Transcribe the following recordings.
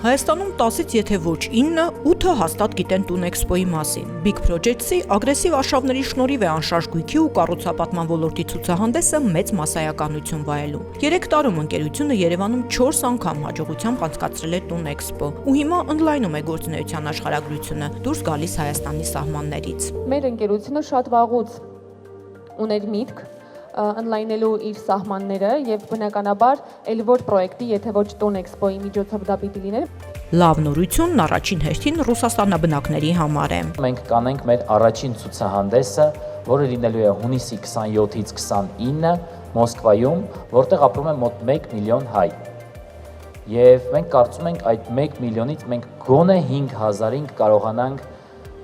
Հայաստանում 10-ից եթե ոչ 9, 8-ը հաստատ գիտեն Տուն Էքսպոյի մասին։ Big Projects-ի ագրեսիվ արշավների շնորհիվ է անշարժ գույքի ու կառուցապատման ոլորտի ցուցահանդեսը մեծ մասսայականություն վայելում։ 3 տարում ընկերությունը Երևանում 4 անգամ հաջողությամբ անցկացրել է Տուն Էքսպո ու հիմա ընդլայնում է գործունեության աշխարհագրությունը, դուրս գալիս Հայաստանի սահմաններից։ Մեր ընկերությունը շատ վաղուց ուներ միտք ընդլայնելու իր սահմանները եւ բնականաբար ել որ պրոյեկտի, եթե ոչ Տուն Էքսպոյի միջոցով դա պիտի լիներ։ Լավ նորությունն առաջին հերթին ռուսաստանաբնակների համար է։ Մենք կանենք մեր առաջին ցուցահանդեսը, որը լինելու է հունիսի 27-ից 29 Մոսկվայում, որտեղ ապրում է մոտ 1 միլիոն հայ։ Եվ մենք կարծում ենք այդ 1 միլիոնից մենք գոնե 5000-ին կարողանանք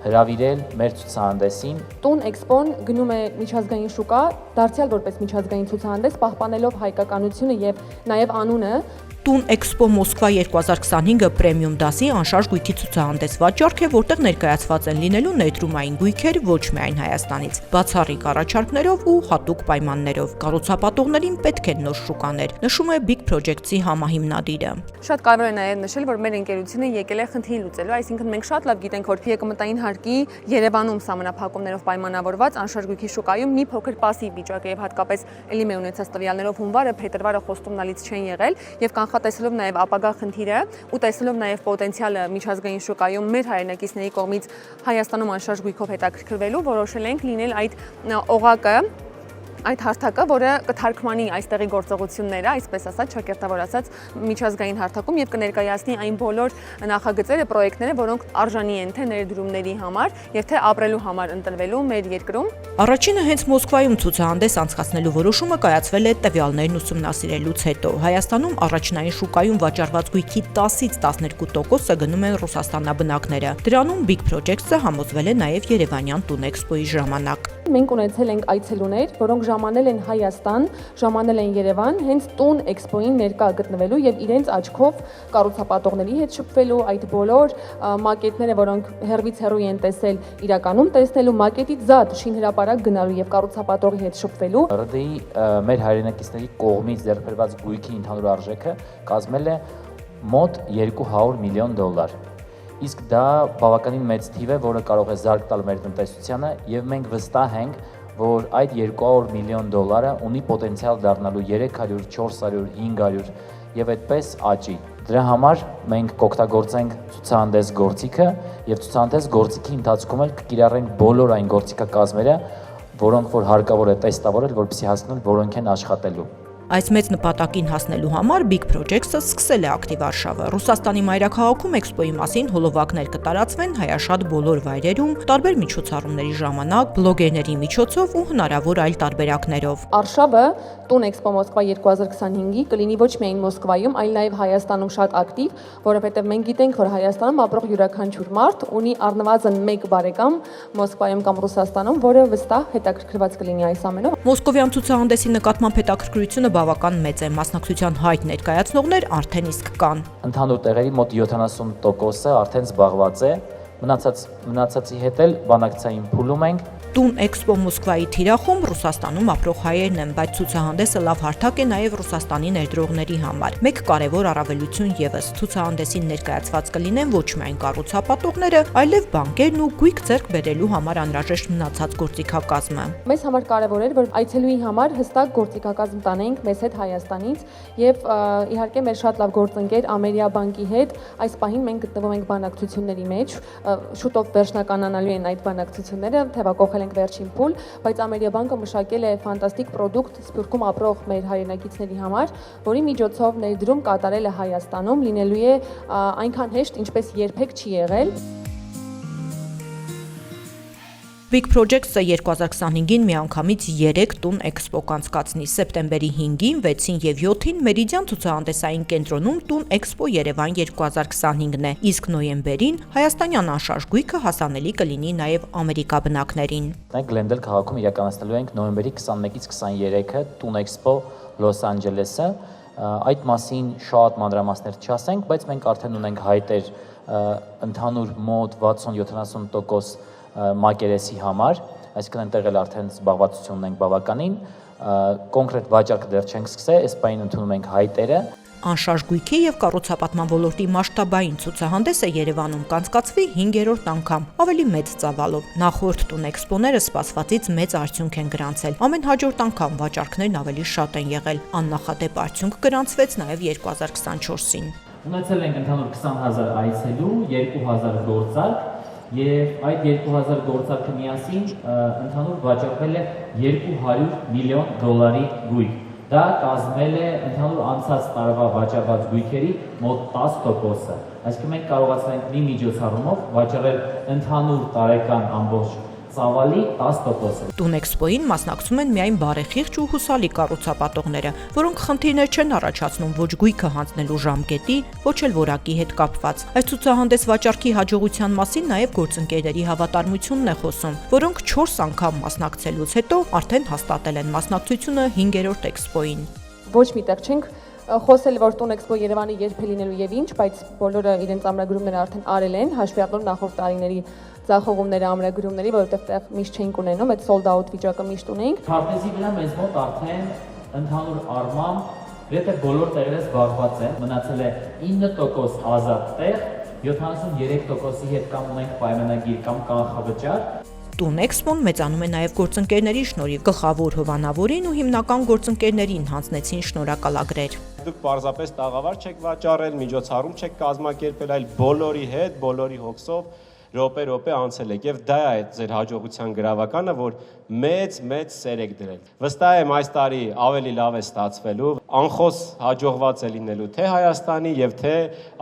հրավիրել մեր ցուցահանդեսին։ Տուն Էքսպոն գնում է միջազգային շուկա, դարձյալ որպես միջազգային ցուցահանդես, պահպանելով հայկականությունը եւ նաեւ անունը։ Տուն Էքսպո Մոսկվա 2025-ը պրեմիում դասի անշարժ գույքի ցուցահանդես վաճառք է, որտեղ ներկայացված են լինելու ներդրումային գույքեր ոչ միայն Հայաստանից, բացառիկ առաջարկներով ու հատուկ պայմաններով։ Կառուցապատողներին պետք են նոր շուկաներ, նշում է Big Projects-ի համահիմնադիրը։ Շատ կարևոր է նաև նշել, որ մեր ընկերությունը եկել է խնդիր լուծելու, այսինքն մենք շատ լավ գիտենք, որ եկամտային հարկի Երևանում սահմանափակումներով պայմանավորված անշարժ գույքի շուկայում մի փոքր պասիվ վիճակ է եւ հատկապես ելի մեր ունեցած տվյալներով հունվարը, փետրվարը խոստումնալից չեն եղել եւ կանխատեսելով նաև ապագա խնդիրը ու տեսնելով նաև պոտենցիալը միջազգային շուկայում մեր հայրենակիցների կողմից Հայաստանում անշարժ գույքով հետաքրքրվելու, որոշել ենք լինել այդ օղակը, այդ հարթակը, որը կթարգմանի այստեղի գործողությունները, այսպես ասած, ճակերտավոր ասած, միջազգային հարթակում եւ կներկայացնի այն բոլոր նախագծերը, պրոյեկտները, որոնք արժանի են թե ներդրումների համար եւ թե ապրելու համար ընտրվելու մեր երկրում։ Առաջինը հենց Մոսկվայում ցուցահանդես անցկացնելու որոշումը կայացվել է տվյալներն ուսումնասիրելուց հետո։ Հայաստանում առաջնային շուկայում վաճառված գույքի 10-ից 12%-ը գնում են ռուսաստանաբնակները։ Դրանում Big Projects-ը համոզվել է նաև Երևանյան Տուն Էքսպոյի ժամանակ։ Մենք ունեցել ենք այցելուներ, որոնք ժամանել են Հայաստան, ժամանել են Երևան, հենց Տուն Էքսպոյին ներկա գտնվելու եւ իրենց աչքով կառուցապատողների հետ շփվելու, այդ բոլոր մակետները, որոնք հեռվից հեռու են տեսել, իրականում տեսնելու, մակետից զատ շինհրապարակ գնալու եւ կառուցապատողի հետ շփվելու։ ՌԴ-ի մեր հայրենակիցների կողմից ձեռքբերված գույքի ընդհանուր արժեքը կազմել է մոտ $200 միլիոն։ Իսկ դա բավականին մեծ թիվ է, որը կարող է զարկ տալ մեր տնտեսությանը եւ մենք վստահ ենք, որ այդ $200 միլիոն ունի պոտենցիալ դառնալու 300, 400, 500 եւ այդպես աճի։ Դրա համար մենք կօգտագործենք ցուցահանդես գործիքը եւ ցուցահանդես գործիքի ընթացքում էլ կկիրառենք բոլոր այն գործիքակազմերը, որոնք որ հարկավոր է տեստավորել, որպեսզի հասնեն որոնք են աշխատելու։ Այս մեծ նպատակին հասնելու համար Big Projects-ը սկսել է ակտիվ արշավը։ Ռուսաստանի մայրաքաղաքում Էքսպոյի մասին հոլովակներ կտարածվեն հայաշատ բոլոր վայրերում, տարբեր միջոցառումների ժամանակ, բլոգերների միջոցով ու հնարավոր այլ տարբերակներով։ Արշավը Տուն Էքսպո Մոսկվա 2025-ի կլինի ոչ միայն Մոսկվայում, այլ նաև Հայաստանում շատ ակտիվ, որովհետև մենք գիտենք, որ Հայաստանում ապրող յուրաքանչյուր մարդ ունի առնվազն 1 բարեկամ Մոսկվայում կամ Ռուսաստանում, որը վստահ հետաքրքրված կլինի այս ամենով։ Մոսկովյան ցուցահանդեսի նկատմամբ հետաքրքրությունը բավական մեծ է, մասնակցության հայտ ներկայացնողներ արդեն իսկ կան։ Ընդհանուր տեղերի մոտ 70%-ը արդեն զբաղված է, մնացածի հետ էլ բանակցային փուլում ենք։ Տուն Էքսպո Մոսկվայի թիրախում Ռուսաստանում ապրող հայերն են, բայց ցուցահանդեսը լավ հարթակ է նաև Ռուսաստանի ներդրողների համար։ Մեկ կարևոր առավելություն եւս ցուցահանդեսին ներկայացված կլինեն ոչ միայն կառուցապատողները, այլև բանկերն ու գույք ձեռք բերելու համար անհրաժեշտ մնացած գործիքակազմը։ Մեզ համար կարևոր էր, որ այցելուի համար հստակ գործիքակազմ տանենք մեզ հետ Հայաստանից եւ իհարկե մեր շատ լավ գործընկեր Ամերիա բանկի հետ այս պահին մենք գտնվում ենք բանակցությունների մեջ, շուտով վերջնականանալու են այդ բանակցությունները, թեւակողել ենք վերջին փուլ, բայց Ամերիա բանկը մշակել է ֆանտաստիկ պրոդուկտ Սփյուռքում ապրող մեր հայրենակիցների համար, որի միջոցով ներդրում կատարելը Հայաստանում լինելու է այնքան հեշտ, ինչպես երբեք չի եղել։ Big Projects-ը 2025-ին միանգամից 3 Տուն Էքսպո կանցկացնի սեպտեմբերի 5-ին, 6-ին եւ 7-ին Մերիդիան ցուցահանդեսային կենտրոնում Տուն Էքսպո Երևան 2025-ն է, իսկ նոյեմբերին հայաստանյան անշարժ գույքը հասանելի կլինի նաեւ ամերիկաբնակներին։ Մենք Գլենդել քաղաքում իրականացնելու ենք նոյեմբերի 21-ից 23-ը Տուն Էքսպո Լոս Անջելեսը։ Այդ մասին շատ մանրամասներ չասենք, բայց մենք արդեն ունենք հայտեր ընդհանուր մոտ 60-70% մակերեսի համար, այսինքն այնտեղ էլ արդեն զբաղվածություն ունենք բավականին, կոնկրետ վաճառքը դեռ չենք սկսել, այս պահին ընդունում ենք հայտերը։ Անշարժ գույքի եւ կառուցապատման ոլորտի մասշտաբային ցուցահանդեսը Երևանում կանցկացվի 5-րդ անգամ, ավելի մեծ ծավալով։ Նախորդ տունեքսպոները սպասվածից մեծ արդյունք են գրանցել։ Ամեն հաջորդ անգամ վաճառքներն ավելի շատ են եղել։ Աննախադեպ արդյունք գրանցվեց նաեւ 2024-ին։ Ունեցել ենք ընդհանուր 20000 այցելու, 2000 գործարք եւ այդ 2000 գործարքը միասին ընդհանուր վաճառվել է $200 միլիոն գույք։ Դա կազմել է ընդհանուր անցած տարվա վաճառված գույքերի մոտ 10%-ը։ Այսինքն մենք կարողացել ենք մի միջոցառումով վաճառել ընդհանուր տարեկան ամբողջ ծավալի 10%-ը։ Տունեքսպոին մասնակցում են միայն բարեխիղճ ու հուսալի կառուցապատողները, որոնք խնդիրներ չեն առաջացնում ոչ գույքը հանձնելու ժամկետի, ոչ էլ որակի հետ կապված։ Այս ցուցահանդես վաճառքի հաջողության մասին նաև գործընկերների հավատարմությունն է խոսում, որոնք 4 անգամ մասնակցելուց հետո արդեն հաստատել են մասնակցությունը 5-րդ էքսպոին։ Ոչ միտեղ չենք խոսել, որ Տունեքսպո Երևանի երբ է լինելու եւ ինչ, բայց բոլորը իրենց ամրագրումները արդեն արել են, հաշվի առնելով նախորդ տարիների ձախողումները ամրագրումների, որովհետեւ տեղ միշտ չենք ունենում, այդ sold out վիճակը միշտ ունենք։ Քարտեզի վրա մեզ մոտ արդեն ընդհանուր առմամբ գրեթե բոլոր տեղերը զբաղված են, մնացել է 9% ազատ տեղ, 73%-ի հետ կամ ունենք պայմանագիր կամ կանխավճար։ Տունեքսպոն մեծանում է նաև գործընկերների շնորհիվ։ Գլխավոր հովանավորին ու հիմնական գործընկերներին հանձնեցին շնորհակալագրեր։ Դուք պարզապես տաղավար չեք վաճառել, միջոցառում չեք կազմակերպել, այլ բոլորի հետ, բոլորի հոգսով րոպե անցել եք եւ դա է այդ ձեր հաջողության գրավականը, որ մեծ սեր եք դրել։ Վստահ եմ այս տարի ավելի լավ է ստացվելու, անխոս հաջողված է լինելու թե Հայաստանի եւ թե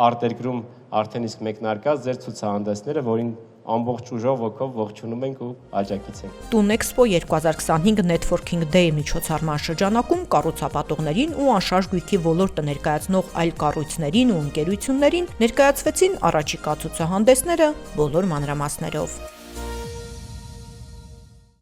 արտերկրում արդեն իսկ մեկնարկած ձեր ցուցահանդեսները, որին ամբողջ ուժով ոգով ողջունում ենք ու աջակից ենք։ Տունեքսպո 2025 Networking Day միջոցառման շրջանակում կառուցապատողներին ու անշարժ գույքի ոլորտը ներկայացնող այլ կառույցներին ու ընկերություններին ներկայացվեցին առաջիկա ցուցահանդեսները բոլոր մանրամասներով։